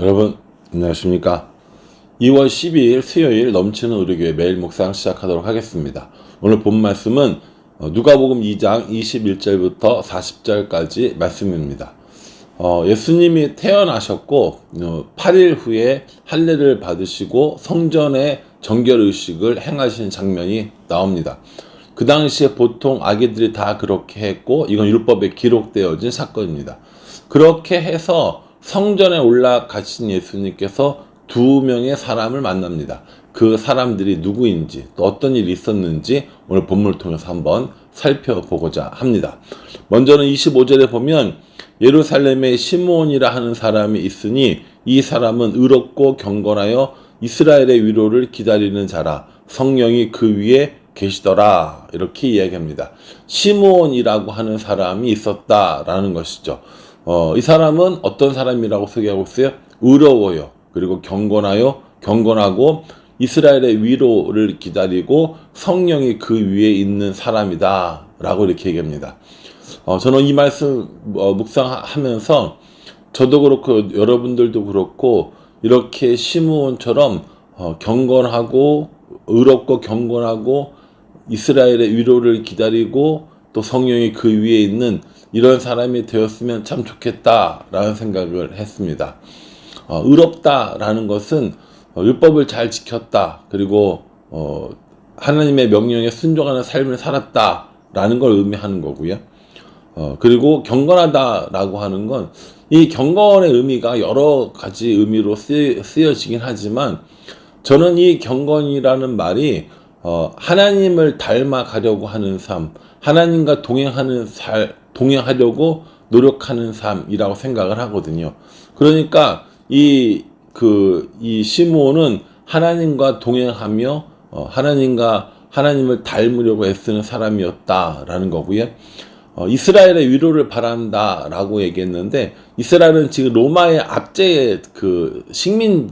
여러분 안녕하십니까. 2월 12일 수요일 넘치는 우리교회 매일 묵상 시작하도록 하겠습니다. 오늘 본 말씀은 누가복음 2장 21절부터 40절까지 말씀입니다. 예수님이 태어나셨고 8일 후에 할례를 받으시고 성전의 정결의식을 행하신 장면이 나옵니다. 그 당시에 보통 아기들이 다 그렇게 했고 이건 율법에 기록되어진 사건입니다. 그렇게 해서 성전에 올라가신 예수님께서 두 명의 사람을 만납니다. 그 사람들이 누구인지 또 어떤 일이 있었는지 오늘 본문을 통해서 한번 살펴보고자 합니다. 먼저는 25절에 보면 예루살렘에 시므온이라 하는 사람이 있으니 이 사람은 의롭고 경건하여 이스라엘의 위로를 기다리는 자라. 성령이 그 위에 계시더라. 이렇게 이야기합니다. 시므온이라고 하는 사람이 있었다라는 것이죠. 이 사람은 어떤 사람이라고 소개하고 있어요? 의로워요. 그리고 경건하고 이스라엘의 위로를 기다리고 성령이 그 위에 있는 사람이다 라고 이렇게 얘기합니다. 저는 이 말씀 묵상하면서 저도 그렇고 여러분들도 그렇고 이렇게 시므온처럼 경건하고 의롭고 경건하고 이스라엘의 위로를 기다리고 또 성령이 그 위에 있는 이런 사람이 되었으면 참 좋겠다라는 생각을 했습니다. 의롭다라는 것은 율법을 잘 지켰다, 그리고 하나님의 명령에 순종하는 삶을 살았다라는 걸 의미하는 거고요. 그리고 경건하다라고 하는 건 이 경건의 의미가 여러 가지 의미로 쓰여지긴 하지만 저는 이 경건이라는 말이 하나님을 닮아가려고 하는 삶, 하나님과 동행하려고 노력하는 삶이라고 생각을 하거든요. 그러니까 이 시므온은 하나님과 동행하며 하나님을 닮으려고 애쓰는 사람이었다라는 거고요. 이스라엘의 위로를 바란다라고 얘기했는데 이스라엘은 지금 로마의 압제의 그 식민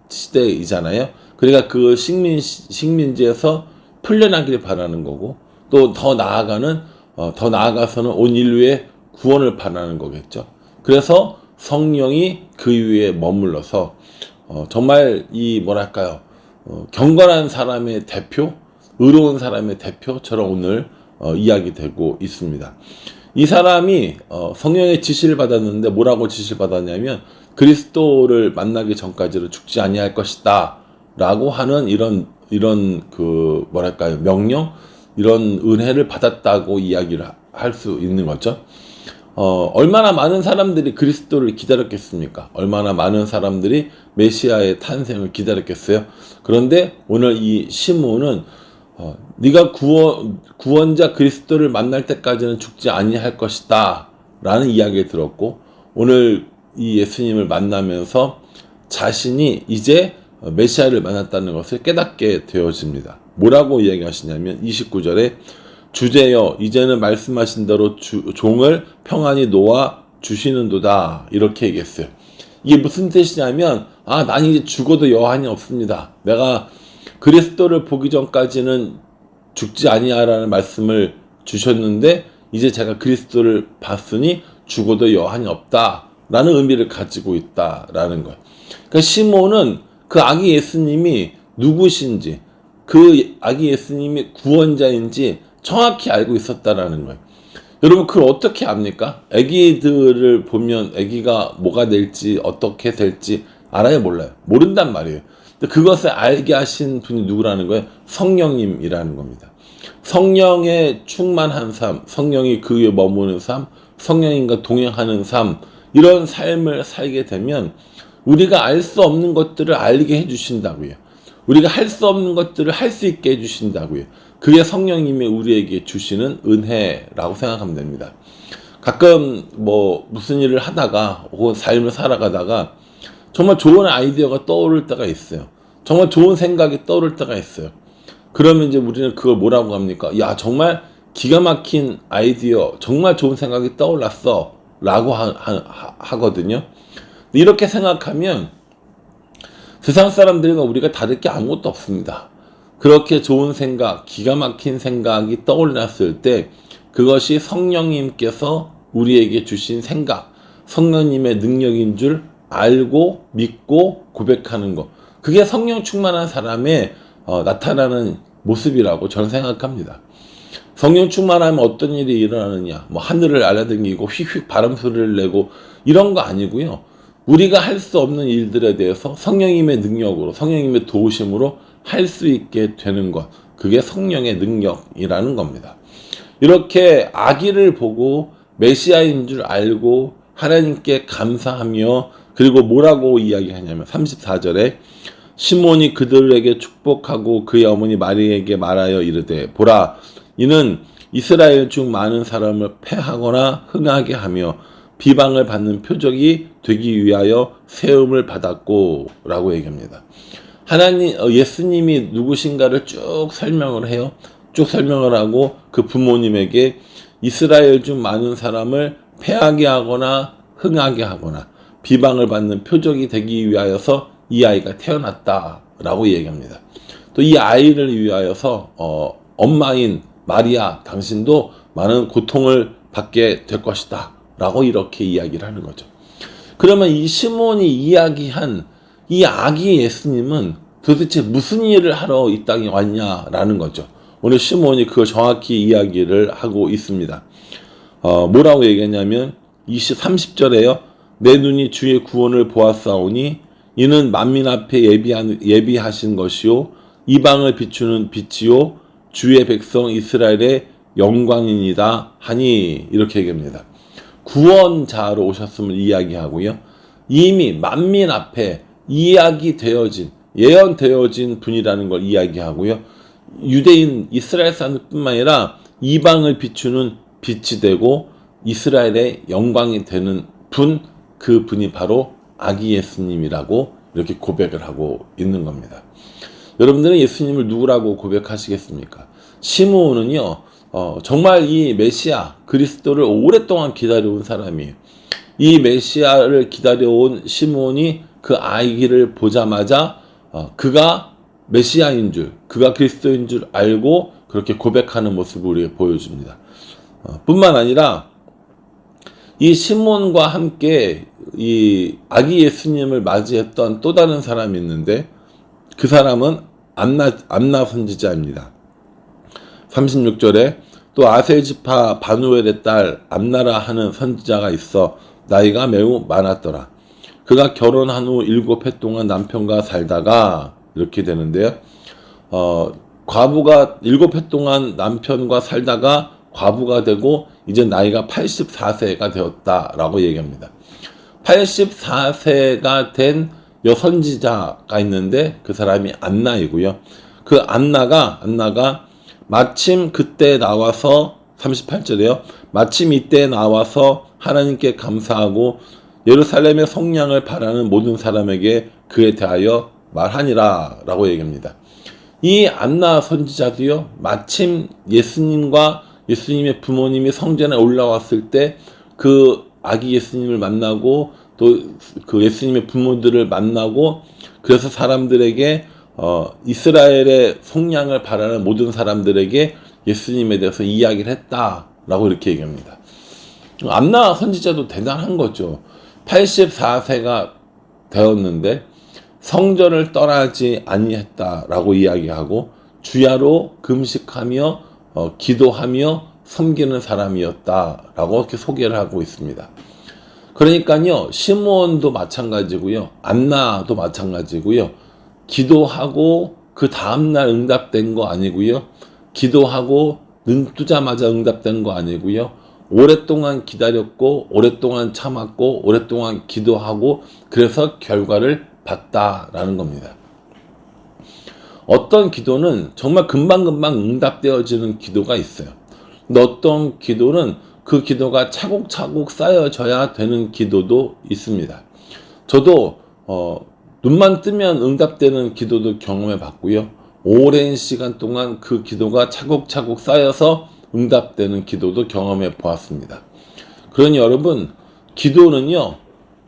시대이잖아요. 그러니까 그 식민지에서 풀려나기를 바라는 거고 또 더 나아가서는 온 인류의 구원을 바라는 거겠죠. 그래서 성령이 그 위에 머물러서 정말 경건한 사람의 대표, 의로운 사람의 대표처럼 오늘 이야기되고 있습니다. 이 사람이 성령의 지시를 받았는데 뭐라고 지시를 받았냐면 그리스도를 만나기 전까지는 죽지 아니할 것이다 라고 하는 이런 명령, 이런 은혜를 받았다고 이야기를 할 수 있는 거죠. 얼마나 많은 사람들이 그리스도를 기다렸겠습니까? 얼마나 많은 사람들이 메시아의 탄생을 기다렸겠어요? 그런데 오늘 이 시므온은 네가 구원자 그리스도를 만날 때까지는 죽지 아니할 것이다 라는 이야기를 들었고 오늘 이 예수님을 만나면서 자신이 이제 메시아를 만났다는 것을 깨닫게 되어집니다. 뭐라고 이야기하시냐면 29절에 주제여 이제는 말씀하신 대로 종을 평안히 놓아 주시는도다 이렇게 얘기했어요. 이게 무슨 뜻이냐면 난 이제 죽어도 여한이 없습니다. 내가 그리스도를 보기 전까지는 죽지 아니하라는 말씀을 주셨는데 이제 제가 그리스도를 봤으니 죽어도 여한이 없다라는 의미를 가지고 있다라는 거예요. 그러니까 시므온은 그 아기 예수님이 누구신지, 그 아기 예수님이 구원자인지 정확히 알고 있었다라는 거예요. 여러분 그걸 어떻게 압니까? 아기들을 보면 아기가 뭐가 될지 어떻게 될지 알아요, 몰라요? 모른단 말이에요. 근데 그것을 알게 하신 분이 누구라는 거예요? 성령님이라는 겁니다. 성령에 충만한 삶, 성령이 그 위에 머무는 삶, 성령님과 동행하는 삶, 이런 삶을 살게 되면 우리가 알 수 없는 것들을 알게 해주신다고요. 우리가 할 수 없는 것들을 할 수 있게 해주신다고요. 그게 성령님이 우리에게 주시는 은혜라고 생각하면 됩니다. 가끔 무슨 일을 하다가 혹은 삶을 살아가다가 정말 좋은 아이디어가 떠오를 때가 있어요. 정말 좋은 생각이 떠오를 때가 있어요. 그러면 이제 우리는 그걸 뭐라고 합니까? 야, 정말 기가 막힌 아이디어, 정말 좋은 생각이 떠올랐어 라고 하거든요. 이렇게 생각하면 세상 사람들과 우리가 다를 게 아무것도 없습니다. 그렇게 좋은 생각, 기가 막힌 생각이 떠올랐을 때 그것이 성령님께서 우리에게 주신 생각, 성령님의 능력인 줄 알고 믿고 고백하는 것. 그게 성령 충만한 사람의 나타나는 모습이라고 저는 생각합니다. 성령 충만하면 어떤 일이 일어나느냐? 뭐 하늘을 날아다니고 휙휙 바람 소리를 내고 이런 거 아니고요. 우리가 할 수 없는 일들에 대해서 성령님의 능력으로, 성령님의 도우심으로 할 수 있게 되는 것. 그게 성령의 능력이라는 겁니다. 이렇게 아기를 보고 메시아인 줄 알고 하나님께 감사하며, 그리고 뭐라고 이야기하냐면 34절에 시몬이 그들에게 축복하고 그의 어머니 마리에게 말하여 이르되 보라, 이는 이스라엘 중 많은 사람을 패하거나 흥하게 하며 비방을 받는 표적이 되기 위하여 세움을 받았고 라고 얘기합니다. 예수님이 누구신가를 쭉 설명을 해요. 쭉 설명을 하고 그 부모님에게 이스라엘 중 많은 사람을 패하게 하거나 흥하게 하거나 비방을 받는 표적이 되기 위하여서 이 아이가 태어났다라고 얘기합니다. 또 이 아이를 위하여서 엄마인 마리아 당신도 많은 고통을 받게 될 것이다 라고 이렇게 이야기를 하는 거죠. 그러면 이 시몬이 이야기한 이 아기 예수님은 도대체 무슨 일을 하러 이 땅에 왔냐라는 거죠. 오늘 시몬이 그걸 정확히 이야기를 하고 있습니다. 뭐라고 얘기했냐면 30절에요. 내 눈이 주의 구원을 보았사오니 이는 만민 앞에 예비하신 것이요 이방을 비추는 빛이요 주의 백성 이스라엘의 영광이니이다 하니, 이렇게 얘기합니다. 구원자로 오셨음을 이야기하고요. 이미 만민 앞에 이야기되어진, 예언되어진 분이라는 걸 이야기하고요. 유대인 이스라엘 사람뿐만 아니라 이방을 비추는 빛이 되고 이스라엘의 영광이 되는 분, 그 분이 바로 아기 예수님이라고 이렇게 고백을 하고 있는 겁니다. 여러분들은 예수님을 누구라고 고백하시겠습니까? 시므온은요, 정말 이 메시아 그리스도를 오랫동안 기다려온 사람이에요. 이 메시아를 기다려온 시므온이 그 아기를 보자마자 그가 메시아인 줄, 그가 그리스도인 줄 알고 그렇게 고백하는 모습을 우리에게 보여줍니다. 뿐만 아니라 이 시몬과 함께 이 아기 예수님을 맞이했던 또 다른 사람이 있는데 그 사람은 안나 선지자입니다. 36절에 또 아셀지파 바누엘의 딸 안나라 하는 선지자가 있어 나이가 매우 많았더라. 그가 결혼한 후 7해 동안 남편과 살다가, 이렇게 되는데요. 과부가 7해 동안 남편과 살다가 과부가 되고 이제 나이가 84세가 되었다라고 얘기합니다. 84세가 된 여선지자가 있는데 그 사람이 안나이고요. 그 안나가 마침 그때 나와서 38절에요. 마침 이때 나와서 하나님께 감사하고 예루살렘의 성량을 바라는 모든 사람에게 그에 대하여 말하니라 라고 얘기합니다. 이 안나 선지자도요, 마침 예수님과 예수님의 부모님이 성전에 올라왔을 때 그 아기 예수님을 만나고 또 그 예수님의 부모들을 만나고, 그래서 사람들에게 이스라엘의 성량을 바라는 모든 사람들에게 예수님에 대해서 이야기를 했다라고 이렇게 얘기합니다. 안나 선지자도 대단한 거죠. 84세가 되었는데 성전을 떠나지 아니했다라고 이야기하고 주야로 금식하며 기도하며 섬기는 사람이었다라고 이렇게 소개를 하고 있습니다. 그러니까요, 시므온도 마찬가지고요, 안나도 마찬가지고요. 기도하고 그 다음날 응답된 거 아니고요, 기도하고 눈 뜨자마자 응답된 거 아니고요, 오랫동안 기다렸고 오랫동안 참았고 오랫동안 기도하고 그래서 결과를 봤다라는 겁니다. 어떤 기도는 정말 금방금방 응답되어지는 기도가 있어요. 근데 어떤 기도는 그 기도가 차곡차곡 쌓여져야 되는 기도도 있습니다. 저도 눈만 뜨면 응답되는 기도도 경험해 봤고요. 오랜 시간 동안 그 기도가 차곡차곡 쌓여서 응답되는 기도도 경험해 보았습니다. 그러니 여러분, 기도는요,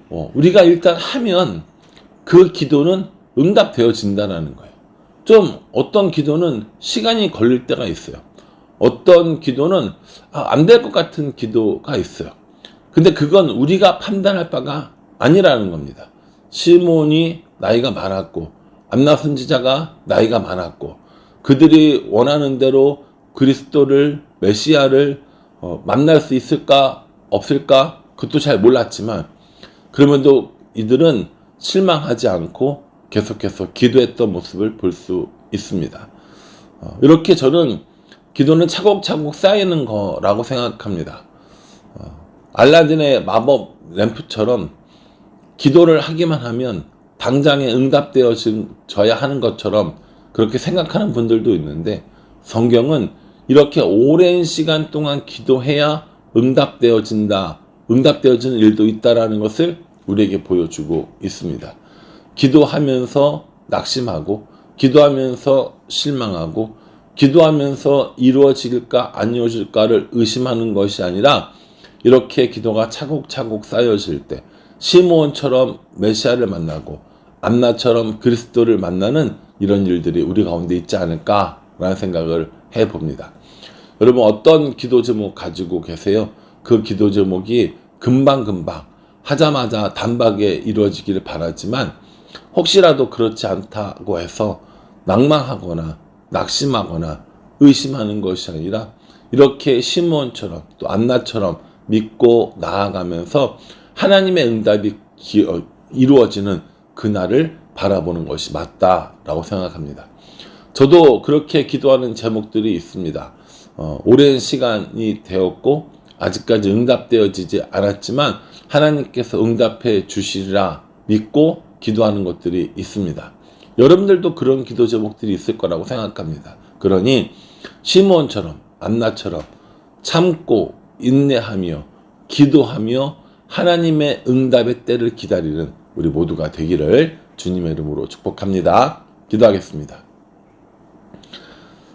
우리가 일단 하면 그 기도는 응답되어진다는 거예요. 좀 어떤 기도는 시간이 걸릴 때가 있어요. 어떤 기도는 안 될 것 같은 기도가 있어요. 근데 그건 우리가 판단할 바가 아니라는 겁니다. 시몬이 나이가 많았고 안나 선지자가 나이가 많았고 그들이 원하는 대로 그리스도를 메시아를 만날 수 있을까 없을까 그것도 잘 몰랐지만 그러면도 이들은 실망하지 않고 계속해서 기도했던 모습을 볼 수 있습니다. 이렇게 저는 기도는 차곡차곡 쌓이는 거라고 생각합니다. 알라딘의 마법 램프처럼 기도를 하기만 하면 당장에 응답되어져야 하는 것처럼 그렇게 생각하는 분들도 있는데 성경은 이렇게 오랜 시간 동안 기도해야 응답되어지는 일도 있다라는 것을 우리에게 보여주고 있습니다. 기도하면서 낙심하고 기도하면서 실망하고 기도하면서 이루어질까 안 이루어질까를 의심하는 것이 아니라 이렇게 기도가 차곡차곡 쌓여질 때 시므온처럼 메시아를 만나고 안나처럼 그리스도를 만나는 이런 일들이 우리 가운데 있지 않을까라는 생각을 해봅니다. 여러분 어떤 기도 제목 가지고 계세요? 그 기도 제목이 금방금방 하자마자 단박에 이루어지기를 바라지만 혹시라도 그렇지 않다고 해서 낭망하거나 낙심하거나 의심하는 것이 아니라 이렇게 시므온처럼 또 안나처럼 믿고 나아가면서 하나님의 응답이 이루어지는 그날을 바라보는 것이 맞다라고 생각합니다. 저도 그렇게 기도하는 제목들이 있습니다. 오랜 시간이 되었고 아직까지 응답되어지지 않았지만 하나님께서 응답해 주시리라 믿고 기도하는 것들이 있습니다. 여러분들도 그런 기도 제목들이 있을 거라고 생각합니다. 그러니 시므온처럼 안나처럼 참고 인내하며 기도하며 하나님의 응답의 때를 기다리는 우리 모두가 되기를 주님의 이름으로 축복합니다. 기도하겠습니다.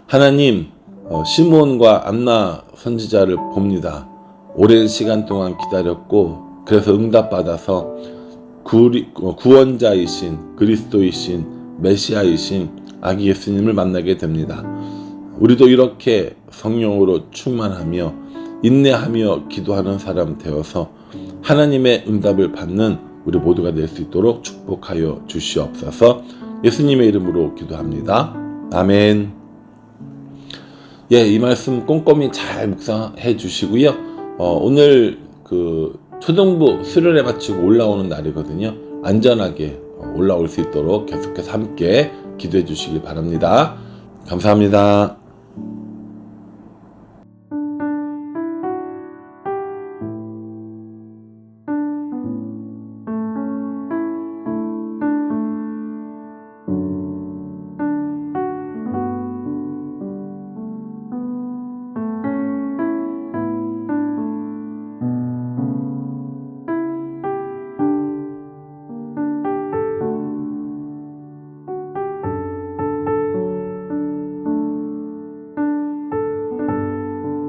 하나님, 시므온과 안나 선지자를 봅니다. 오랜 시간 동안 기다렸고 그래서 응답받아서 구원자이신 그리스도이신 메시아이신 아기 예수님을 만나게 됩니다. 우리도 이렇게 성령으로 충만하며 인내하며 기도하는 사람 되어서 하나님의 응답을 받는 우리 모두가 될 수 있도록 축복하여 주시옵소서. 예수님의 이름으로 기도합니다. 아멘. 이 말씀 꼼꼼히 잘 묵상해 주시고요. 오늘 초등부 수련회 마치고 올라오는 날이거든요. 안전하게 올라올 수 있도록 계속해서 함께 기도해 주시기 바랍니다. 감사합니다.